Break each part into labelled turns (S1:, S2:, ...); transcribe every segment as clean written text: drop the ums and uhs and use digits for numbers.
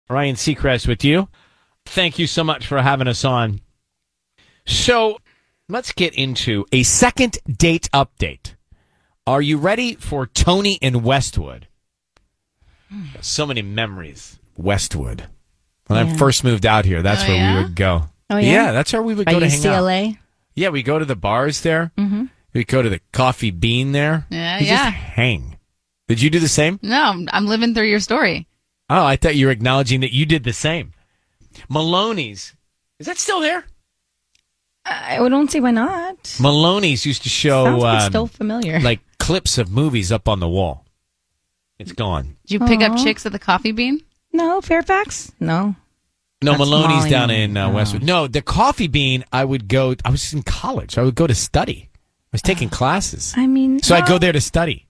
S1: Ryan Seacrest with you. Thank you so much for having us on. So let's get into a second date update. Are you ready for Tony in Westwood? So many memories. Westwood. When I first moved out here, that's where we would go.
S2: Oh, yeah?
S1: Yeah, that's where we would go to hang
S2: UCLA?
S1: out. Yeah, we go to the bars there. Mm-hmm. We go to the Coffee Bean there.
S3: Yeah,
S1: we just hang. Did you do the same?
S3: No, I'm living through your story.
S1: Oh, I thought you were acknowledging that you did the same. Maloney's. Is that still there?
S2: I don't see why not.
S1: Maloney's used to show
S2: Sounds like it's still familiar.
S1: like clips of movies up on the wall. It's gone.
S3: Did you pick up chicks at the Coffee Bean?
S2: No, Fairfax? No.
S1: No,
S2: That's
S1: Maloney's
S2: Molly.
S1: down in Westwood. No, the Coffee Bean, I was in college. I would go to study. I was taking classes.
S2: I mean...
S1: So I'd go there to study.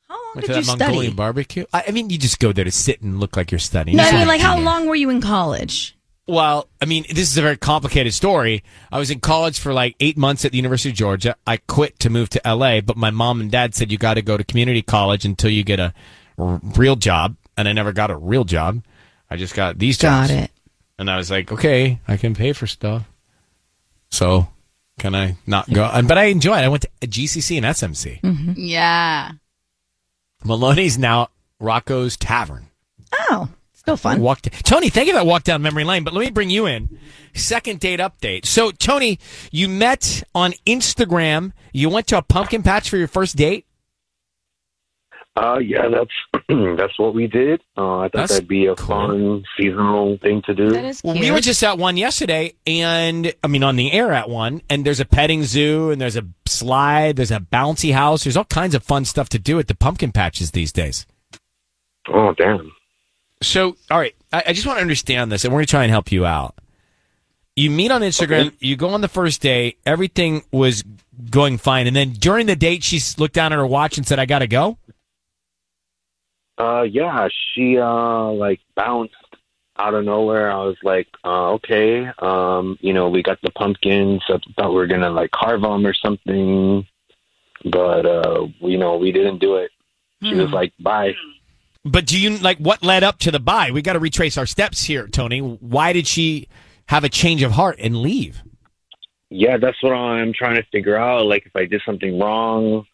S2: How long
S1: Went
S2: did
S1: to
S2: you
S1: that
S2: study?
S1: Mongolian barbecue. I mean, you just go there to sit and look like you're studying.
S2: No,
S1: You
S2: I
S1: sit
S2: mean,
S1: in
S2: like,
S1: a
S2: how
S1: keynote.
S2: long were you in college?
S1: Well, I mean, this is a very complicated story. I was in college for like 8 months at the University of Georgia. I quit to move to L.A., but my mom and dad said you got to go to community college until you get a real job, and I never got a real job. I just got these jobs.
S2: Got it.
S1: And I was like, okay, I can pay for stuff. So can I not go? But I enjoyed it. I went to GCC and SMC.
S2: Mm-hmm.
S3: Yeah.
S1: Maloney's now Rocco's Tavern.
S2: Oh, still fun.
S1: Tony, thank you for that walk down memory lane, but let me bring you in. Second date update. So, Tony, you met on Instagram. You went to a pumpkin patch for your first date?
S4: Yeah, that's what we did. I thought that'd be a fun seasonal thing to do.
S2: That is cute.
S1: Well, we were just at one yesterday, and on the air at one, and there's a petting zoo, and there's a slide, there's a bouncy house. There's all kinds of fun stuff to do at the pumpkin patches these days.
S4: Oh, damn.
S1: So, all right, I just want to understand this, and we're going to try and help you out. You meet on Instagram,
S4: Okay.
S1: You go on the first date, everything was going fine, and then during the date, she looked down at her watch and said, I got to go?
S4: Yeah, she bounced out of nowhere. I was like, okay, we got the pumpkins. I thought we were gonna carve them or something, but we didn't do it. She was like, bye.
S1: But do you what led up to the bye? We got to retrace our steps here, Tony. Why did she have a change of heart and leave?
S4: Yeah, that's what I'm trying to figure out. Like, if I did something wrong.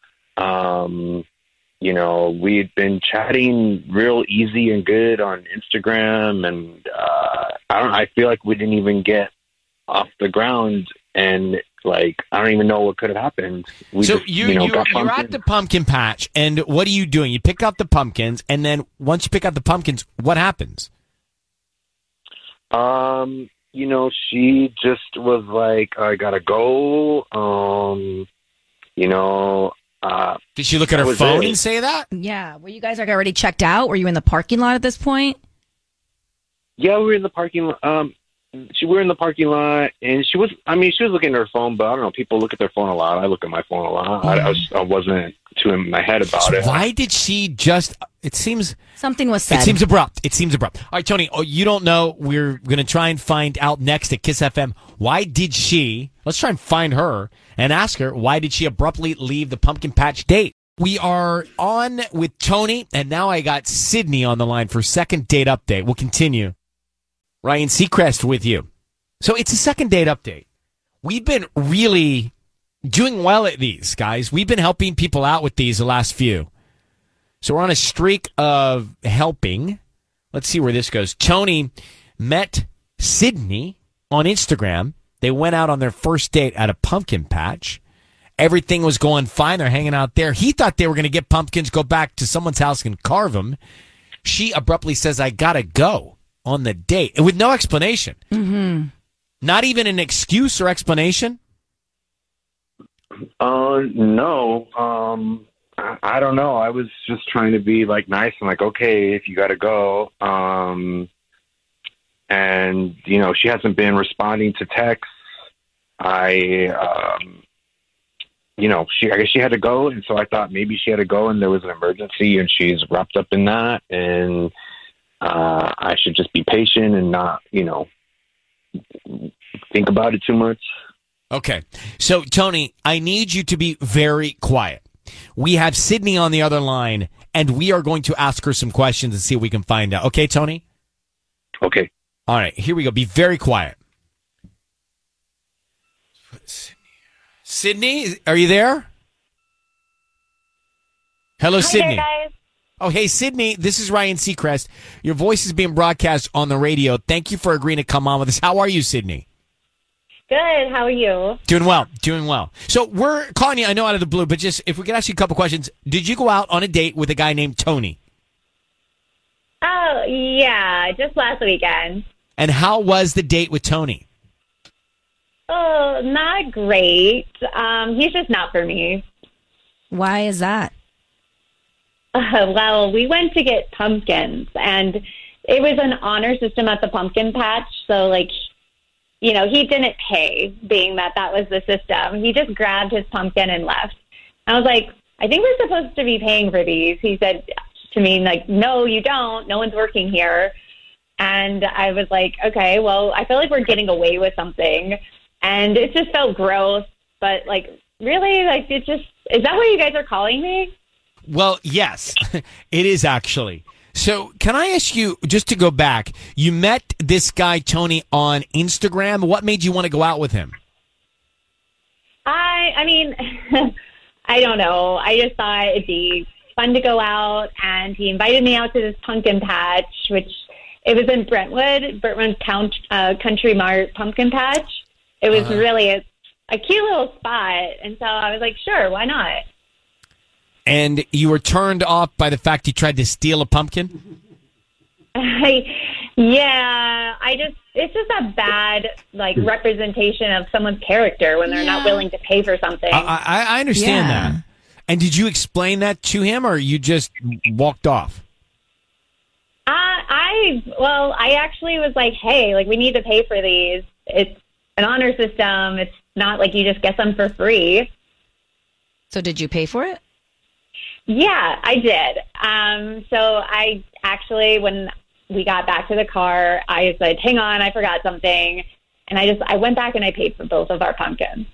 S4: We'd been chatting real easy and good on Instagram, and I feel like we didn't even get off the ground, and I don't even know what could have happened.
S1: You're at the pumpkin patch, and what are you doing? You pick out the pumpkins, and then once you pick out the pumpkins, what happens?
S4: She just was like, I gotta go.
S1: Did she look at her phone and say that?
S2: Yeah. Were you guys already checked out? Were you in the parking lot at this point?
S4: Yeah, we were in the parking lot. We were in the parking lot, and she was looking at her phone, but I don't know. People look at their phone a lot. I look at my phone a lot. I wasn't too in my head about it.
S1: Why did she just? It seems
S2: something was said.
S1: It seems abrupt. All right, Tony. Oh, you don't know. We're going to try and find out next at Kiss FM. Why did she? Let's try and find her and ask her why did she abruptly leave the pumpkin patch date. We are on with Tony, and now I got Sydney on the line for second date update. We'll continue. Ryan Seacrest with you. So it's a second date update. We've been really doing well at these, guys. We've been helping people out with these the last few. So we're on a streak of helping. Let's see where this goes. Tony met Sydney on Instagram. They went out on their first date at a pumpkin patch. Everything was going fine. They're hanging out there. He thought they were going to get pumpkins, go back to someone's house and carve them. She abruptly says, I got to go on the date with no explanation.
S2: Mm-hmm.
S1: Not even an excuse or explanation?
S4: No. I don't know. I was just trying to be nice and okay, if you got to go. And she hasn't been responding to texts. I guess she had to go, and so I thought maybe she had to go, and there was an emergency, and she's wrapped up in that, and I should just be patient and not, think about it too much.
S1: Okay. So, Tony, I need you to be very quiet. We have Sydney on the other line, and we are going to ask her some questions and see if we can find out. Okay, Tony?
S4: Okay.
S1: All right, here we go. Be very quiet. Sydney, are you there? Hello, Sydney.
S5: Hi there, guys.
S1: Oh, hey, Sydney, this is Ryan Seacrest. Your voice is being broadcast on the radio. Thank you for agreeing to come on with us. How are you, Sydney?
S5: Good. How are you?
S1: Doing well. So we're calling you, I know, out of the blue, but just if we could ask you a couple questions. Did you go out on a date with a guy named Tony?
S5: Oh, yeah, just last weekend.
S1: And how was the date with Tony?
S5: Oh, not great. He's just not for me.
S2: Why is that?
S5: Well, we went to get pumpkins, and it was an honor system at the pumpkin patch. So, he didn't pay, being that was the system. He just grabbed his pumpkin and left. I was like, I think we're supposed to be paying for these. He said to me, no, you don't. No one's working here. And I was like, okay, well, I feel like we're getting away with something. And it just felt gross. But, really, is that what you guys are calling me?
S1: Well, yes, it is actually. So can I ask you, just to go back, you met this guy, Tony, on Instagram. What made you want to go out with him?
S5: I mean, I don't know. I just thought it'd be fun to go out, and he invited me out to this pumpkin patch, which it was in Brentwood Country Mart pumpkin patch. It was really a cute little spot, and so I was like, sure, why not?
S1: And you were turned off by the fact he tried to steal a pumpkin?
S5: It's just a bad representation of someone's character when they're not willing to pay for something.
S1: I understand that. And did you explain that to him, or you just walked off?
S5: I actually was like, hey, we need to pay for these. It's an honor system. It's not like you just get them for free.
S2: So did you pay for it?
S5: Yeah, I did. So I actually, when we got back to the car, I said, hang on, I forgot something. And I went back and I paid for both of our pumpkins.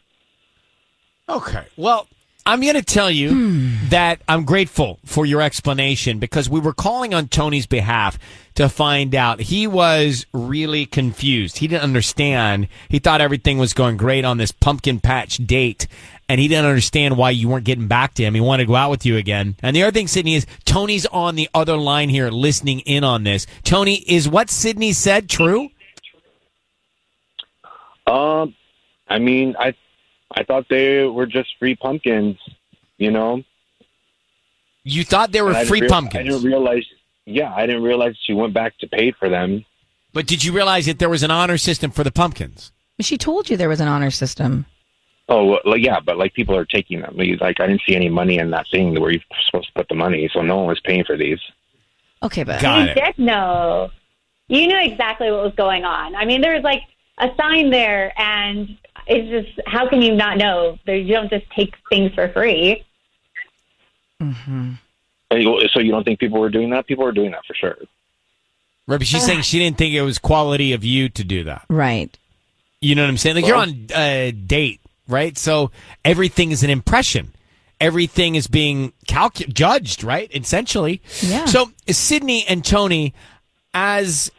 S1: Okay. Well, I'm going to tell you that I'm grateful for your explanation, because we were calling on Tony's behalf to find out. He was really confused. He didn't understand. He thought everything was going great on this pumpkin patch date, and he didn't understand why you weren't getting back to him. He wanted to go out with you again. And the other thing, Sydney, is Tony's on the other line here listening in on this. Tony, is what Sydney said true?
S4: I mean, I thought they were just free pumpkins, you know?
S1: You thought they were free pumpkins?
S4: I didn't realize she went back to pay for them.
S1: But did you realize that there was an honor system for the pumpkins?
S2: She told you there was an honor system.
S4: Oh, well, yeah, but people are taking them. I didn't see any money in that thing where you're supposed to put the money, so no one was paying for these.
S2: Okay, but
S1: Got
S5: You
S1: it.
S5: did know. You knew exactly what was going on. I mean, there was a sign there, and it's just, how can you not know? You don't just take things for free.
S2: Mm-hmm.
S4: So you don't think people were doing that? People were doing that for sure.
S1: Right, but she's saying she didn't think it was quality of you to do that.
S2: Right.
S1: You know what I'm saying? You're on a date, right? So everything is an impression. Everything is being judged, right? Essentially.
S2: Yeah.
S1: So Sydney and Tony, as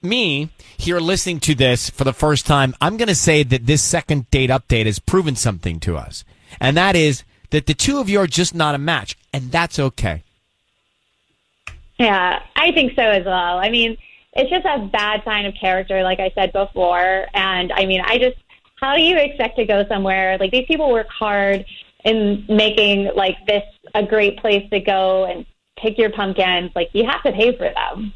S1: me here listening to this for the first time, I'm going to say that this second date update has proven something to us. And that is that the two of you are just not a match. And that's okay.
S5: Yeah, I think so as well. I mean, it's just a bad sign of character, like I said before. And I mean, how do you expect to go somewhere? These people work hard in making this a great place to go and pick your pumpkins. You have to pay for them.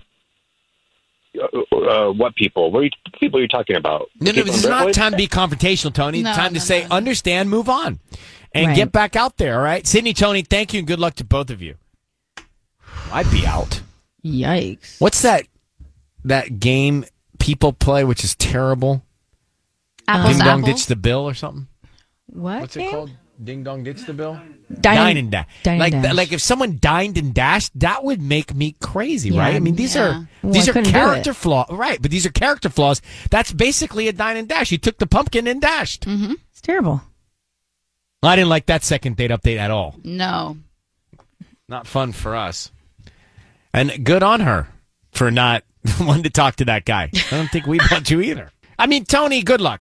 S4: What people? What people are you talking about?
S1: No, this is not time to be confrontational, Tony.
S3: No,
S1: time to
S3: no,
S1: say,
S3: no.
S1: understand, move on, and
S2: Right.
S1: get back out there, all right? Sydney, Tony, thank you, and good luck to both of you. I'd be out.
S2: Yikes.
S1: What's that game people play, which is terrible?
S3: Apples
S1: Ding
S3: to
S1: Dong
S3: apples.
S1: Ditch the Bill or something?
S2: What?
S1: What's it called? Ding Dong Ditch the Bill?
S2: Dine
S1: and Dash.
S2: Dine and Dash.
S1: Like if someone dined and dashed, that would make me crazy,
S2: Yeah.
S1: right? I mean, these
S3: Yeah.
S2: Well, I
S1: are
S2: couldn't do
S1: character
S2: it.
S1: flaws, right? But these are character flaws. That's basically a dine and dash. You took the pumpkin and dashed.
S3: Mm-hmm.
S2: It's terrible.
S1: I didn't like that second date update at all.
S3: No.
S1: Not fun for us. And good on her for not one to talk to that guy. I don't think we'd want to either. I mean, Tony, good luck.